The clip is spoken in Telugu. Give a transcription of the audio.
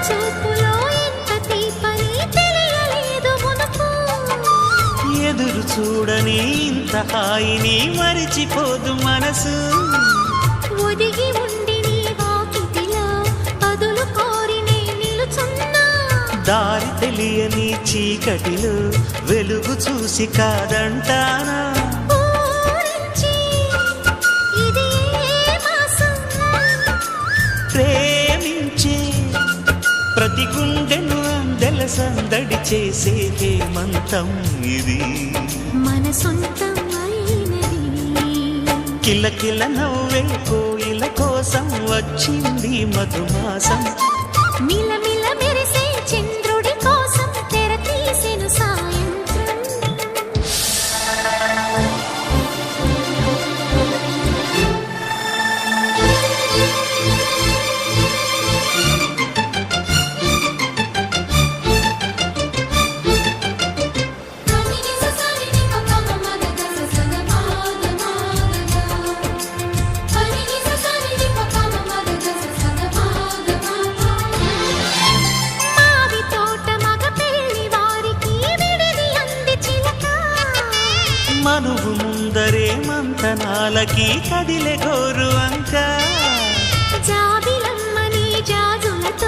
చూపులో ఎంత తీపని తెలియలేదు మునుపు. ఎదురు చూడని ఇంత హాయిని మరిచిపోదు మనసు. ఒదిగి ఉండి నీ వాకిటిలో బదులు కోరి నే నిలుచున్నా. దారి తెలియని చీకటిలో వెలుగు చూసి కాదంటానా. ఊరించి ఇది ఏ మాసం? ప్రేమించే ప్రతి గుండెను అందెల సందడి చేసే హేమంతం ఇది. మన సొంతం అయినది. కిలకిల నవ్వే కోయిల కోసం వచ్చింది మధుమాసం. మిలమిల మెరిసే చంద్రుడి కోసం తెర తీసెను సాయంత్రం. మావి తోట మగ పెళ్లి వారికి విడిది అంది చిలక. మనువు ముందరే మంతనాలకి కదిలే గోరు అంక. జాబిలమ్మని జాజులతో